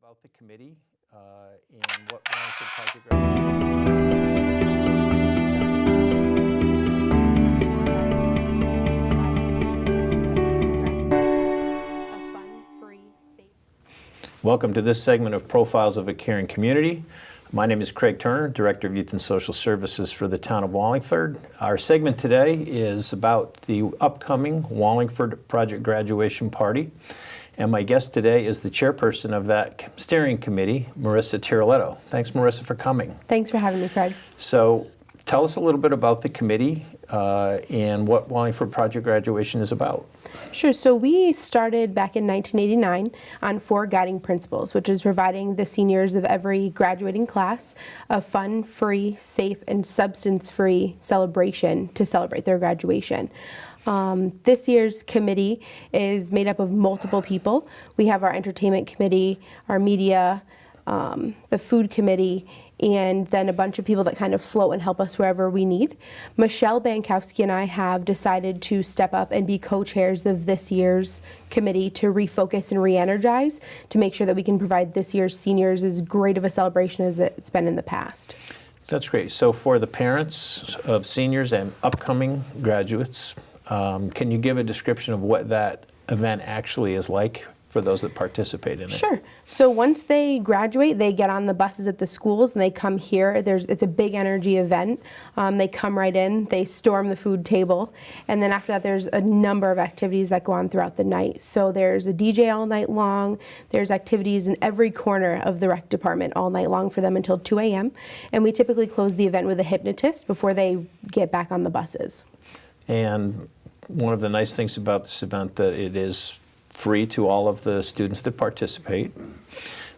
about the committee and what Wallingford Project Welcome to this segment of Profiles of a Caring Community. My name is Craig Turner, Director of Youth and Social Services for the town of Wallingford. Our segment today is about the upcoming Wallingford Project Graduation Party. And my guest today is the chairperson of that steering committee, Marissa Tiroletto. Thanks, Marissa, for coming. Thanks for having me, Craig. So tell us a little bit about the committee and what Wallingford Project Graduation is about. Sure. So we started back in 1989 on 4 guiding principles, which is providing the seniors of every graduating class a fun, free, safe, and substance-free celebration to celebrate their graduation. This year's committee is made up of multiple people. We have our entertainment committee, our media, the food committee, and then a bunch of people that kind of float and help us wherever we need. Michelle Bankowski and I have decided to step up and be co-chairs of this year's committee to refocus and re-energize to make sure that we can provide this year's seniors as great of a celebration as it's been in the past. That's great. So for the parents of seniors and upcoming graduates, can you give a description of what that event actually is like for those that participate in it? Sure. So once they graduate, they get on the buses at the schools and they come here. It's a big energy event. They come right in, they storm the food table, and then after that there's a number of activities that go on throughout the night. So there's a DJ all night long, there's activities in every corner of the rec department all night long for them until 2 a.m. And we typically close the event with a hypnotist before they get back on the buses. And one of the nice things about this event that it is free to all of the students that participate.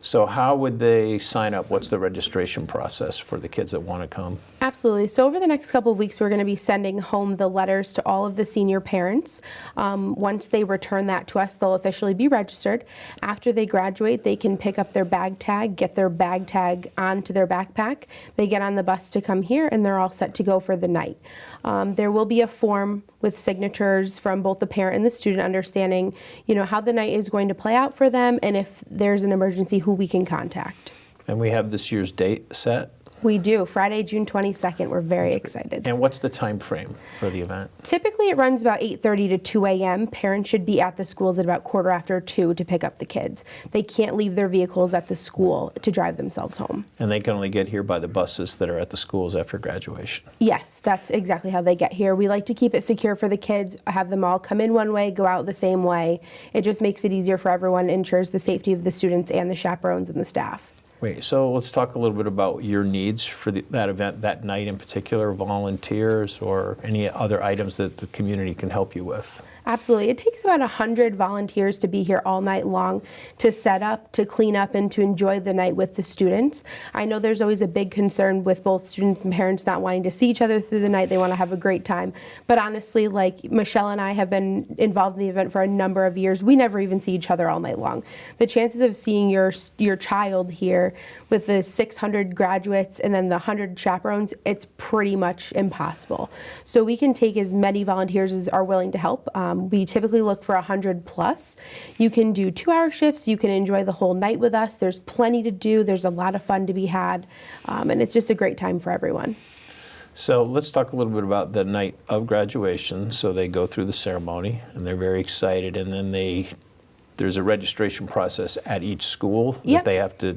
So how would they sign up? What's the registration process for the kids that want to come? Absolutely. So over the next couple of weeks, we're going to be sending home the letters to all of the senior parents. Once they return that to us, they'll officially be registered. After they graduate, they can pick up their bag tag, get their bag tag onto their backpack. They get on the bus to come here, and they're all set to go for the night. There will be a form with signatures from both the parent and the student understanding, how the night is going to play out for them, and if there's an emergency, who we can contact. And we have this year's date set? We do. Friday, June 22nd. We're very excited. And what's the time frame for the event? Typically it runs about 8:30 to 2 a.m. Parents should be at the schools at about 2:15 to pick up the kids. They can't leave their vehicles at the school to drive themselves home. And they can only get here by the buses that are at the schools after graduation? Yes, that's exactly how they get here. We like to keep it secure for the kids, have them all come in one way, go out the same way. It just makes it easier for everyone, ensures the safety of the students and the chaperones and the staff. Wait, so let's talk a little bit about your needs for that event that night in particular, volunteers or any other items that the community can help you with. Absolutely. It takes about 100 volunteers to be here all night long to set up, to clean up, and to enjoy the night with the students. I know there's always a big concern with both students and parents not wanting to see each other through the night. They want to have a great time. But honestly, like Michelle and I have been involved in the event for a number of years. We never even see each other all night long. The chances of seeing your child here with the 600 graduates and then the 100 chaperones, it's pretty much impossible. So we can take as many volunteers as are willing to help. We typically look for 100 plus. You can do 2-hour shifts. You can enjoy the whole night with us. There's plenty to do. There's a lot of fun to be had. And it's just a great time for everyone. So let's talk a little bit about the night of graduation. So they go through the ceremony and they're very excited. And then there's a registration process at each school that they have to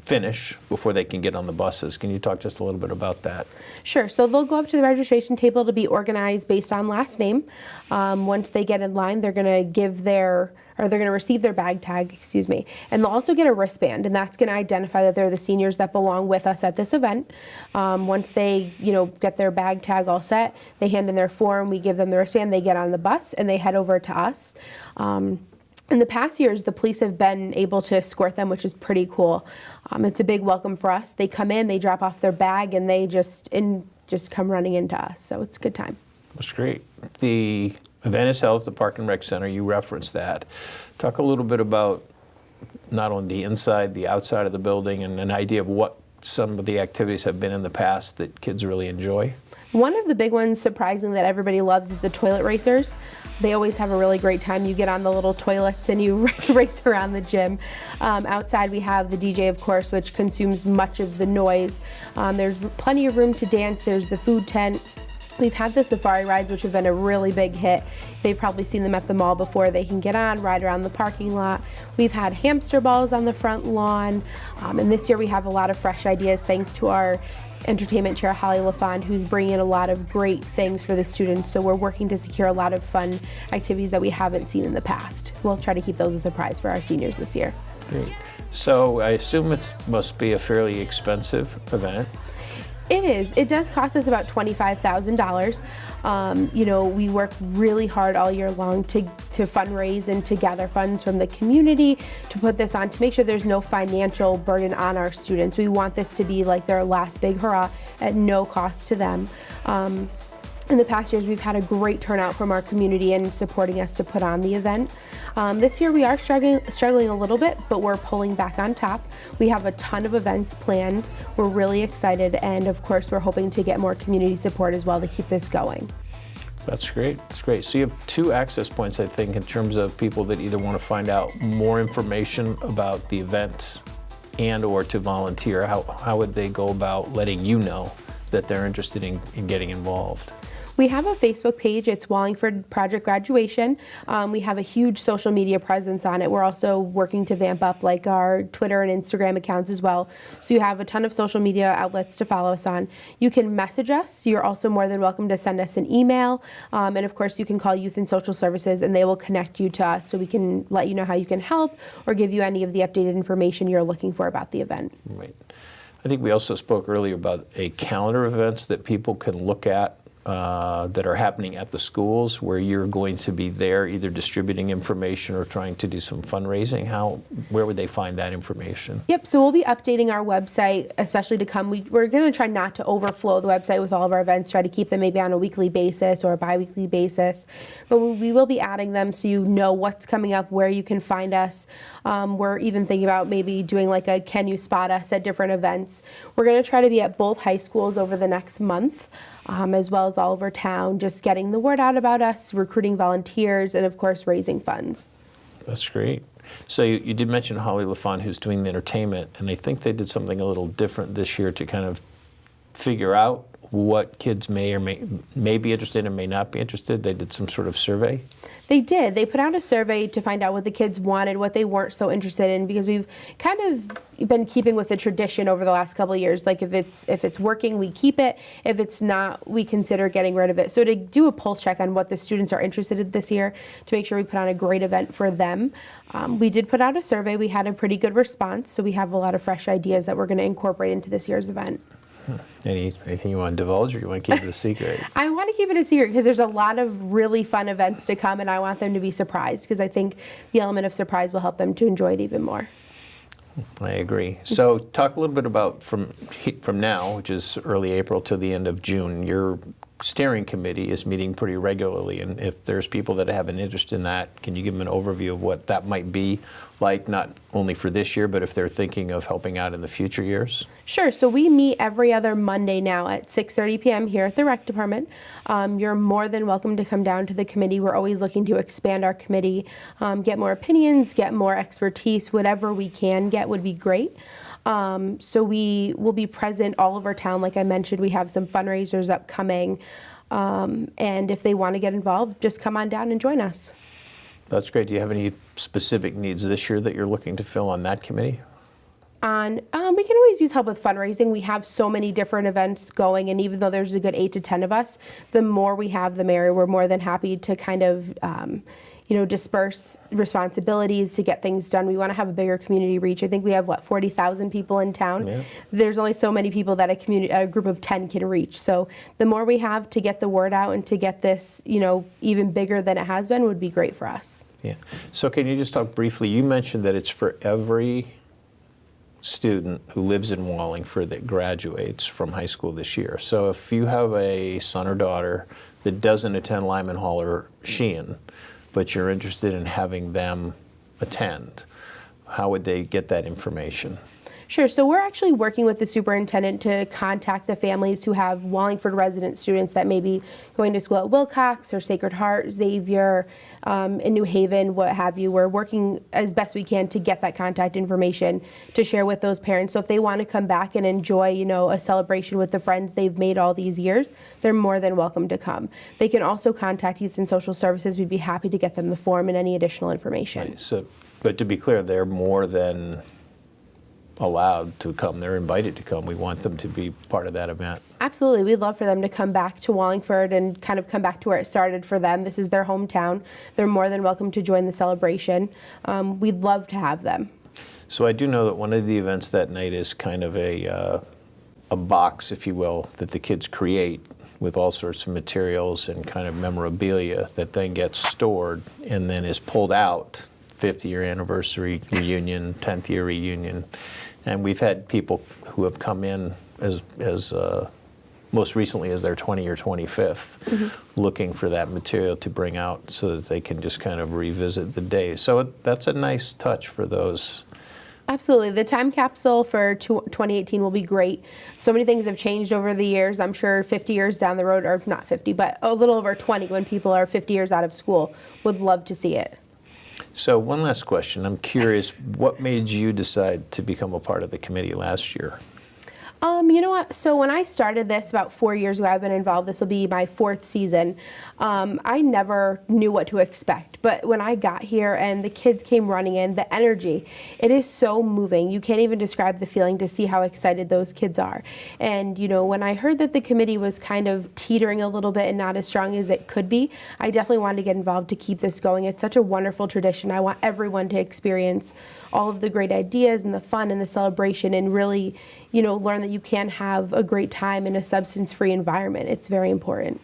finish before they can get on the buses. Can you talk just a little bit about that? Sure. So they'll go up to the registration table to be organized based on last name. Once they get in line, they're going to receive their bag tag, and they'll also get a wristband, and that's going to identify that they're the seniors that belong with us at this event. Once they, get their bag tag all set, they hand in their form, we give them the wristband, they get on the bus, and they head over to us. In the past years, the police have been able to escort them, which is pretty cool. It's a big welcome for us. They come in, they drop off their bag, and they just come running into us. So it's a good time. That's great. The event is held at the Park and Rec Center. You referenced that. Talk a little bit about not only the inside, the outside of the building, and an idea of what some of the activities have been in the past that kids really enjoy. One of the big ones, surprisingly, that everybody loves is the toilet racers. They always have a really great time. You get on the little toilets and you race around the gym. Outside we have the DJ, of course, which consumes much of the noise. There's plenty of room to dance. There's the food tent. We've had the safari rides, which have been a really big hit. They've probably seen them at the mall before. They can get on, ride around the parking lot. We've had hamster balls on the front lawn. And this year we have a lot of fresh ideas thanks to our entertainment chair, Holly LaFond, who's bringing in a lot of great things for the students. So we're working to secure a lot of fun activities that we haven't seen in the past. We'll try to keep those a surprise for our seniors this year. Great. So I assume it must be a fairly expensive event. It is. It does cost us about $25,000. You know, we work really hard all year long to fundraise and to gather funds from the community to put this on, to make sure there's no financial burden on our students. We want this to be like their last big hurrah at no cost to them. In the past years, we've had a great turnout from our community in supporting us to put on the event. This year we are struggling a little bit, but we're pulling back on top. We have a ton of events planned. We're really excited, and of course we're hoping to get more community support as well to keep this going. That's great. That's great. So you have two access points, I think, in terms of people that either want to find out more information about the event and or to volunteer. How would they go about letting you know that they're interested in getting involved? We have a Facebook page. It's Wallingford Project Graduation. We have a huge social media presence on it. We're also working to vamp up like our Twitter and Instagram accounts as well. So you have a ton of social media outlets to follow us on. You can message us. You're also more than welcome to send us an email. And of course, you can call Youth and Social Services and they will connect you to us so we can let you know how you can help or give you any of the updated information you're looking for about the event. Right. I think we also spoke earlier about a calendar of events that people can look at that are happening at the schools where you're going to be there either distributing information or trying to do some fundraising. Where would they find that information? Yep, so we'll be updating our website, especially to come. We're going to try not to overflow the website with all of our events, try to keep them maybe on a weekly basis or a bi-weekly basis. But we will be adding them so you know what's coming up, where you can find us. We're even thinking about maybe doing like a can you spot us at different events. We're going to try to be at both high schools over the next month. As well as all over town, just getting the word out about us, recruiting volunteers, and of course, raising funds. That's great. So you did mention Holly LaFond, who's doing the entertainment, and I think they did something a little different this year to kind of figure out what kids may or may be interested and may not be interested. They did some sort of survey. They did. They put out a survey to find out what the kids wanted, what they weren't so interested in, because we've kind of been keeping with the tradition over the last couple of years. Like if it's working, we keep it. If it's not, we consider getting rid of it. So to do a pulse check on what the students are interested in this year, to make sure we put on a great event for them, we did put out a survey. We had a pretty good response, so we have a lot of fresh ideas that we're going to incorporate into this year's event. Anything you want to divulge, or you want to keep it a secret? I want to keep it a secret because there's a lot of really fun events to come, and I want them to be surprised because I think the element of surprise will help them to enjoy it even more. I agree. So talk a little bit about from now, which is early April to the end of June, your steering committee is meeting pretty regularly, and if there's people that have an interest in that, can you give them an overview of what that might be like, not only for this year, but if they're thinking of helping out in the future years? Sure. So we meet every other Monday now at 6:30 p.m. here at the Rec Department. You're more than welcome to come down to the committee. We're always looking to expand our committee, get more opinions, get more expertise. Whatever we can get would be great. So we will be present all over town. Like I mentioned, we have some fundraisers upcoming. And if they want to get involved, just come on down and join us. That's great. Do you have any specific needs this year that you're looking to fill on that committee? We can always use help with fundraising. We have so many different events going, and even though there's a good 8 to 10 of us, the more we have, the merrier. We're more than happy to kind of disperse responsibilities to get things done. We want to have a bigger community reach. I think we have, 40,000 people in town. Yeah. There's only so many people that a group of 10 can reach. So the more we have to get the word out and to get this, even bigger than it has been would be great for us. Yeah. So can you just talk briefly, you mentioned that it's for every student who lives in Wallingford that graduates from high school this year. So if you have a son or daughter that doesn't attend Lyman Hall or Sheehan, but you're interested in having them attend, how would they get that information? Sure. So we're actually working with the superintendent to contact the families who have Wallingford resident students that may be going to school at Wilcox or Sacred Heart, Xavier, in New Haven, what have you. We're working as best we can to get that contact information to share with those parents. So if they want to come back and enjoy, a celebration with the friends they've made all these years, they're more than welcome to come. They can also contact Youth and Social Services. We'd be happy to get them the form and any additional information. Right. So, but to be clear, they're more than allowed to come. They're invited to come. We want them to be part of that event. Absolutely. We'd love for them to come back to Wallingford and kind of come back to where it started for them. This is their hometown. They're more than welcome to join the celebration. We'd love to have them. So I do know that one of the events that night is kind of a box, if you will, that the kids create with all sorts of materials and kind of memorabilia that then gets stored and then is pulled out. 50-year anniversary reunion, 10th year reunion. And we've had people who have come in as most recently as their 20 or 25th, looking for that material to bring out so that they can just kind of revisit the day. So that's a nice touch for those. Absolutely. The time capsule for 2018 will be great. So many things have changed over the years. I'm sure 50 years down the road, or not 50, but a little over 20 when people are 50 years out of school, would love to see it. So one last question. I'm curious, what made you decide to become a part of the committee last year? You know what? So when I started this about 4 years ago, I've been involved. This will be my 4th season. I never knew what to expect. But when I got here and the kids came running in, the energy, it is so moving. You can't even describe the feeling to see how excited those kids are. And, when I heard that the committee was kind of teetering a little bit and not as strong as it could be, I definitely wanted to get involved to keep this going. It's such a wonderful tradition. I want everyone to experience all of the great ideas and the fun and the celebration and really, learn that you can have a great time in a substance-free environment. It's very important.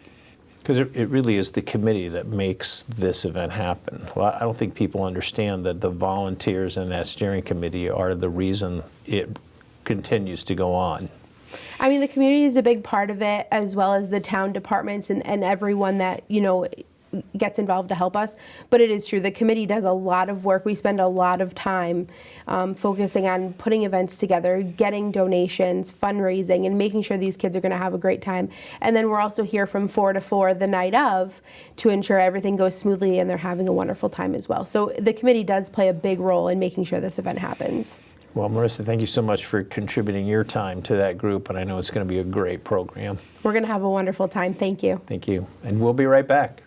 Because it really is the committee that makes this event happen. Well, I don't think people understand that the volunteers in that steering committee are the reason it continues to go on. I mean, the community is a big part of it, as well as the town departments and everyone that, gets involved to help us. But it is true, the committee does a lot of work. We spend a lot of time focusing on putting events together, getting donations, fundraising, and making sure these kids are going to have a great time. And then we're also here from 4 to 4 the night of to ensure everything goes smoothly and they're having a wonderful time as well. So the committee does play a big role in making sure this event happens. Well, Marissa, thank you so much for contributing your time to that group, and I know it's going to be a great program. We're going to have a wonderful time. Thank you. Thank you. And we'll be right back.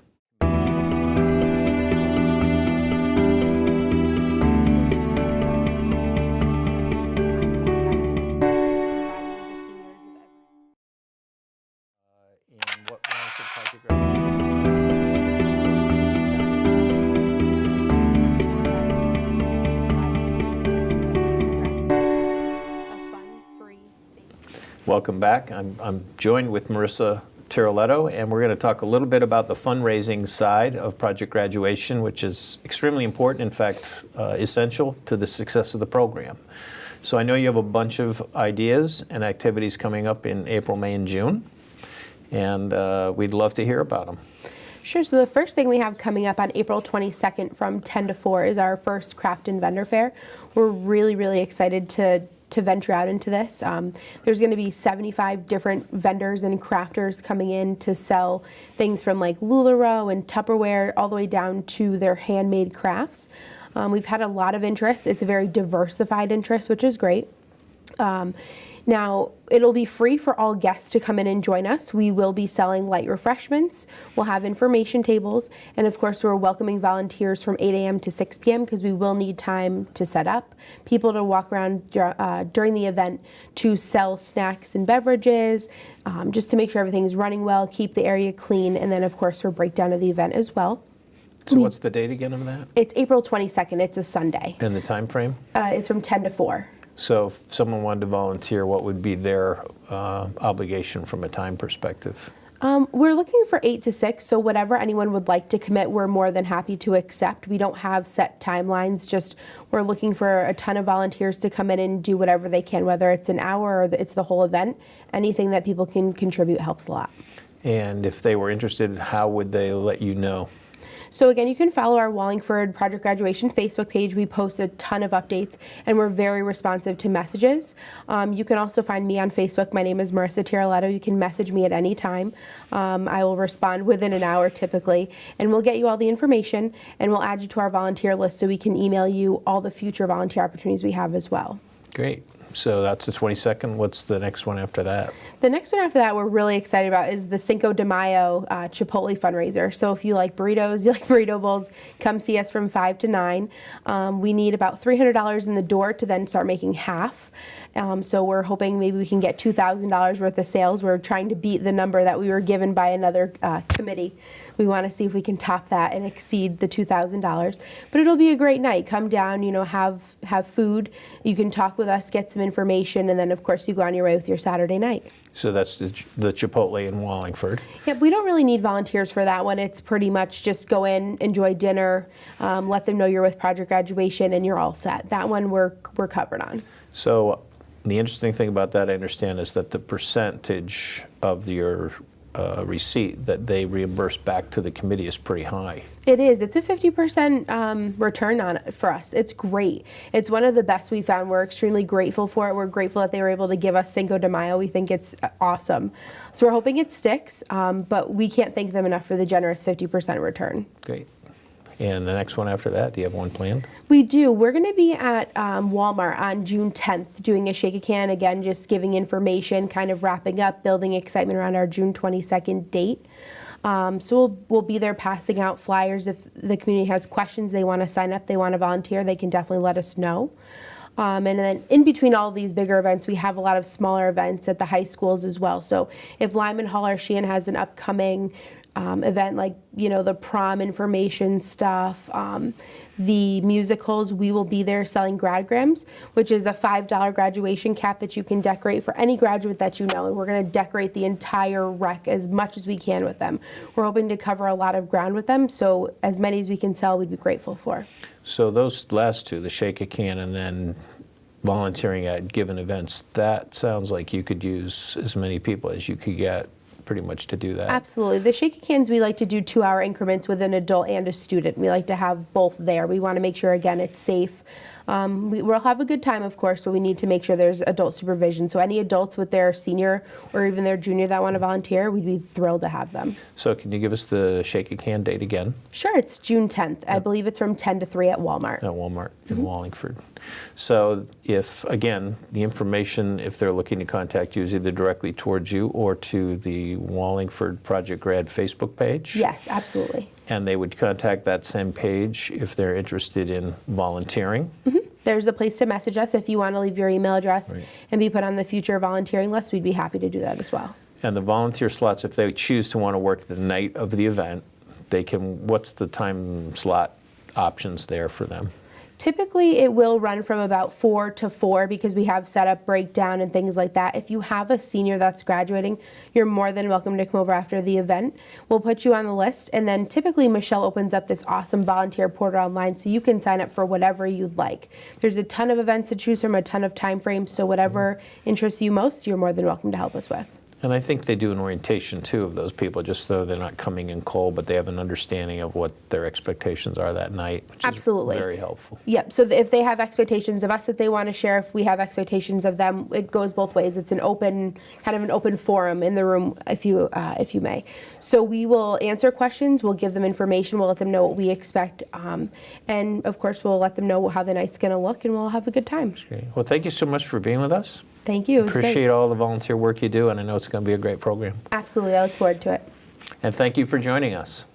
Welcome back. I'm joined with Marissa Tiroletto, and we're going to talk a little bit about the fundraising side of Project Graduation, which is extremely important, in fact, essential to the success of the program. So I know you have a bunch of ideas and activities coming up in April, May, and June, and we'd love to hear about them. Sure. So the first thing we have coming up on April 22nd from 10 to 4 is our first craft and vendor fair. We're really, really excited to venture out into this. There's going to be 75 different vendors and crafters coming in to sell things from like LuLaRoe and Tupperware all the way down to their handmade crafts. We've had a lot of interest. It's a very diversified interest, which is great. Now, it'll be free for all guests to come in and join us. We will be selling light refreshments. We'll have information tables. And of course, we're welcoming volunteers from 8 a.m. to 6 p.m. because we will need time to set up, people to walk around during the event to sell snacks and beverages, just to make sure everything's running well, keep the area clean, and then of course for breakdown of the event as well. So what's the date again of that? It's April 22nd. It's a Sunday. And the time frame? It's from 10 to 4. So if someone wanted to volunteer, what would be their obligation from a time perspective? We're looking for 8 to 6, so whatever anyone would like to commit, we're more than happy to accept. We don't have set timelines, just we're looking for a ton of volunteers to come in and do whatever they can, whether it's an hour or it's the whole event. Anything that people can contribute helps a lot. And if they were interested, how would they let you know? So again, you can follow our Wallingford Project Graduation Facebook page. We post a ton of updates, and we're very responsive to messages. You can also find me on Facebook. My name is Marissa Tiroletto. You can message me at any time. I will respond within an hour typically, and we'll get you all the information, and we'll add you to our volunteer list so we can email you all the future volunteer opportunities we have as well. Great. So that's the 22nd. What's the next one after that? The next one after that we're really excited about is the Cinco de Mayo Chipotle fundraiser. So if you like burritos, you like burrito bowls, come see us from 5 to 9. We need about $300 in the door to then start making half. So we're hoping maybe we can get $2,000 worth of sales. We're trying to beat the number that we were given by another committee. We want to see if we can top that and exceed the $2,000. But it'll be a great night. Come down, have food. You can talk with us, get some information, and then of course you go on your way with your Saturday night. So that's the Chipotle in Wallingford. Yep, we don't really need volunteers for that one. It's pretty much just go in, enjoy dinner, let them know you're with Project Graduation, and you're all set. That one we're covered on. So the interesting thing about that, I understand, is that the percentage of your receipt that they reimburse back to the committee is pretty high. It is. It's a 50% return on it for us. It's great. It's one of the best we found. We're extremely grateful for it. We're grateful that they were able to give us Cinco de Mayo. We think it's awesome. So we're hoping it sticks, but we can't thank them enough for the generous 50% return. Great. And the next one after that, do you have one planned? We do. We're going to be at Walmart on June 10th doing a Shake a Can, again, just giving information, kind of wrapping up, building excitement around our June 22nd date. So we'll be there passing out flyers. If the community has questions, they want to sign up, they want to volunteer, they can definitely let us know. And then in between all of these bigger events, we have a lot of smaller events at the high schools as well. So if Lyman Hall or Sheehan has an upcoming event like, the prom information stuff, the musicals, we will be there selling gradgrams, which is a $5 graduation cap that you can decorate for any graduate that you know, and we're going to decorate the entire rec as much as we can with them. We're hoping to cover a lot of ground with them, so as many as we can sell, we'd be grateful for. So those last two, the Shake a Can and then volunteering at given events, that sounds like you could use as many people as you could get pretty much to do that. Absolutely. The Shake a Cans, we like to do 2-hour increments with an adult and a student. We like to have both there. We want to make sure, again, it's safe. We'll have a good time, of course, but we need to make sure there's adult supervision. So any adults with their senior or even their junior that want to volunteer, we'd be thrilled to have them. So can you give us the Shake a Can date again? Sure, it's June 10th. I believe it's from 10 to 3 at Walmart. At Walmart in Wallingford. So if, again, the information, if they're looking to contact you, is either directly towards you or to the Wallingford Project Grad Facebook page? Yes, absolutely. And they would contact that same page if they're interested in volunteering? There's a place to message us if you want to leave your email address and be put on the future volunteering list. We'd be happy to do that as well. And the volunteer slots, if they choose to want to work the night of the event, they can, what's the time slot options there for them? Typically, it will run from about 4 to 4 because we have setup, breakdown, and things like that. If you have a senior that's graduating, you're more than welcome to come over after the event. We'll put you on the list, and then typically Michelle opens up this awesome volunteer portal online so you can sign up for whatever you'd like. There's a ton of events to choose from, a ton of time frames, so whatever interests you most, you're more than welcome to help us with. And I think they do an orientation, too, of those people, just so they're not coming in cold, but they have an understanding of what their expectations are that night, which Absolutely. is very helpful. Yep, so if they have expectations of us that they want to share, if we have expectations of them, it goes both ways. It's an open, kind of an open forum in the room, if you may. So we will answer questions, we'll give them information, we'll let them know what we expect, and of course we'll let them know how the night's going to look, and we'll have a good time. Great. Well, thank you so much for being with us. Thank you. It was Appreciate great. all the volunteer work you do, and I know it's going to be a great program. Absolutely, I look forward to it. And thank you for joining us.